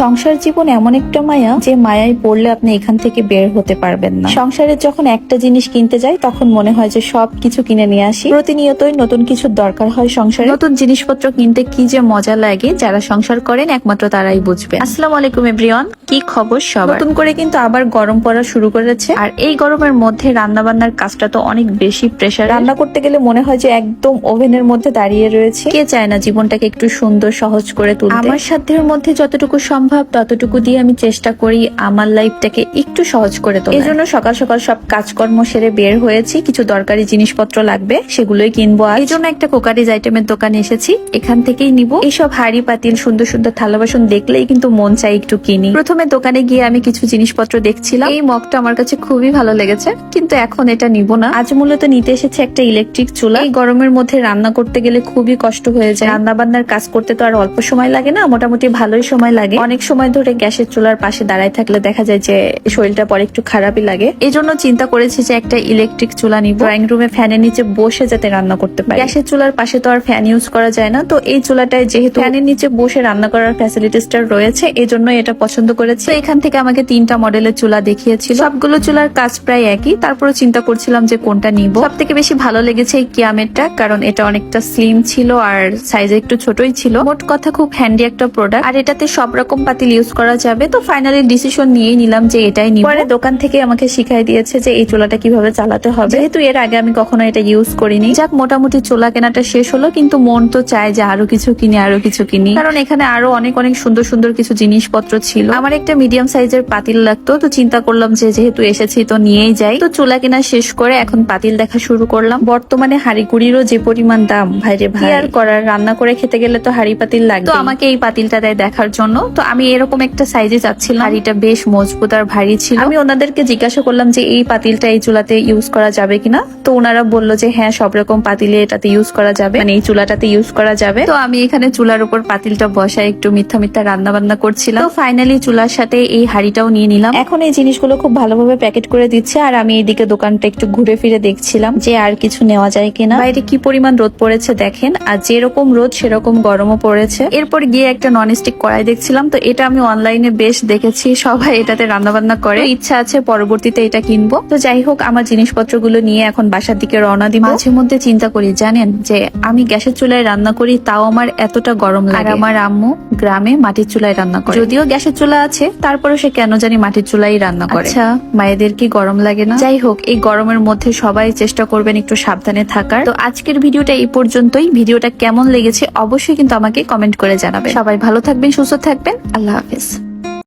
সংসার জীবন এমন একটা মায়া যে মায়ায় পড়লে আপনি এখান থেকে বের হতে পারবেন না। সংসারের যখন একটা জিনিস কিনতে যাই তখন মনে হয় যে সবকিছু কিনে নিয়ে আসি। প্রতিনিয়তই নতুন কিছুর দরকার হয় সংসারে। নতুন জিনিসপত্র কিনতে কি যে মজা লাগে, যারা সংসার করেন একমাত্র তারাই বুঝবে। আসসালামু আলাইকুম এভরিওয়ান, কি খবর সবার? নতুন করে কিন্তু আবার গরম পড়া শুরু করেছে, আর এই গরমের মধ্যে রান্না বান্নার কাজটা তো অনেক বেশি প্রেসার। রান্না করতে গেলে মনে হয় যে একদম ওভেনের মধ্যে দাঁড়িয়ে রয়েছে। কে চায় না জীবনটাকে একটু সুন্দর সহজ করে তুলতে? আমার সাধ্যের মধ্যে যতটুকু সম্ভব ততটুকু দিয়ে আমি চেষ্টা করি আমার লাইফটাকে একটু সহজ করে তোলার। এই জন্য সকাল সকাল সব কাজকর্ম সেরে বের হয়েছি। কিছু দরকারি জিনিসপত্র লাগবে, সেগুলোই কিনবো। এই জন্য একটা কুকারিজ আইটেমের দোকানে এসেছি, এখান থেকেই নিব। এইসব হাড়ি পাতিল সুন্দর সুন্দর থালা বাসন দেখলেই কিন্তু মন চাই একটু কিনি। প্রথমে দোকানে গিয়ে আমি কিছু জিনিসপত্র দেখছিলাম। এই মগটা আমার কাছে খুবই ভালো লেগেছে, কিন্তু এখন এটা নিব না। আজ মূলত নিতে এসেছে একটা ইলেকট্রিক চুলা। এই গরমের মধ্যে রান্না করতে গেলে খুবই কষ্ট হয়ে যায়। রান্না বান্নার কাজ করতে তো আর অল্প সময় লাগে না, মোটামুটি ভালোই সময় লাগে। অনেক সময় ধরে গ্যাসের চুলার পাশে দাঁড়ায় থাকলে দেখা যায় যে শরীরটা পরে একটু খারাপই লাগে। এই জন্য চিন্তা করেছি যে একটা ইলেকট্রিক চুলা নিব, ড্রয়িং রুমে ফ্যানের নিচে বসে যাতে রান্না করতে পারি। গ্যাসের চুলার পাশে তো আর ফ্যান ইউজ করা যায় না, তো এই চুলাটায় যেহেতু ফ্যানের নিচে বসে রান্না করার ফ্যাসিলিটিসটা রয়েছে, এই জন্য এটা পছন্দ করেছি। এখান থেকে আমাকে 3টা মডেলের চুলা দেখিয়েছিল। সবগুলো চুলার কাজ প্রায় একই, তারপরে চিন্তা করছিলাম যে কোনটা নিব। সব থেকে বেশি ভালো লেগেছে এই কিয়ামেরটা, কারণ এটা অনেকটা স্লিম ছিল আর সাইজে একটু ছোটই ছিল। মোট কথা খুব হ্যান্ডি একটা প্রোডাক্ট, আর এটাতে সব রকম পাতিল ইউজ করা যাবে। তো ফাইনালি ডিসিশন নিয়েই নিলাম যে এটাই নিব। পরে দোকান থেকে আমাকে শিখাই দিয়েছে যে এই চুলাটা কিভাবে চালাতে হবে, যেহেতু এর আগে আমি কখনো এটা ইউজ করিনি। যাক, মোটামুটি চুলা কেনাটা শেষ হলো, কিন্তু মন তো চায় যে আরো কিছু কিনি, কারণ এখানে আরো অনেক অনেক সুন্দর সুন্দর কিছু জিনিসপত্র ছিল। আমার একটা মিডিয়াম সাইজের পাতিল লাগতো, তো চিন্তা করলাম যে যেহেতু এসেছি তো নিয়েই যাই। তো চুলা কেনা শেষ করে এখন পাতিল দেখা শুরু করলাম। বর্তমানে হাঁড়িকুড়িরও যে পরিমাণ দাম, ভাইরে ভাই, আর করার, রান্না করে খেতে গেলে তো হাঁড়ি পাতিল লাগবে। তো আমাকে এই পাতিলটা দেয় দেখার জন্য। তো আমি এরকম একটা সাইজে চাচ্ছিলাম, হাঁড়িটা বেশ মজবুত আর ভারী ছিল। আমি ওনাদেরকে জিজ্ঞাসা করলাম যে এই পাতিলটা এই চুলাতে ইউজ করা যাবে কিনা, তো ওনারা বললো যে হ্যাঁ, সব রকম পাতিলে এটাতে ইউজ করা যাবে, মানে এই চুলাটাতে ইউজ করা যাবে। তো আমি এখানে চুলার উপর পাতিলটা বসায় একটু মিথ্যা মিথ্যা রান্না বান্না করছিলাম। তো ফাইনালি চুলার সাথে এই হাঁড়িটাও নিয়ে নিলাম। এখন এই জিনিসগুলো খুব ভালোভাবে প্যাকেট করে দিচ্ছে, আর আমি এইদিকে দোকানটা একটু ঘুরে ফিরে দেখছিলাম যে আর কিছু নেওয়া যায় কিনা। বাইরে কি পরিমাণ রোদ পড়েছে দেখেন, আর যেরকম রোদ সেরকম গরমও পড়েছে। এরপর গিয়ে একটা ননস্টিক কড়াই দেখছিলাম, তো এটা আমি অনলাইনে বেশ দেখেছি, সবাই এটাতে রান্না বান্না করে। ইচ্ছা আছে পরবর্তীতে এটা কিনবো। তো যাই হোক, আমার জিনিসপত্রগুলো নিয়ে এখন বাসার দিকে রওনা দিব। মাঝে মধ্যে চিন্তা করি জানেন যে আমি গ্যাসের চুলায় রান্না করি, তাও আমার এতটা গরম লাগে। আর আমার আম্মু গ্রামে মাটির চুলায় রান্না করে, যদিও গ্যাসের চুলা আছে, তারপরে সে কেন জানি মাটির চুলাই রান্না করে। আচ্ছা, মায়েদের কি গরম লাগে না? যাই হোক, এই গরমের মধ্যে সবাই চেষ্টা করবেন একটু সাবধানে থাকার। তো আজকের ভিডিওটা এই পর্যন্তই। ভিডিওটা কেমন লেগেছে অবশ্যই কিন্তু আমাকে কমেন্ট করে জানাবেন। সবাই ভালো থাকবেন, সুস্থ থাকবেন। আল্লাহ হাফেজ।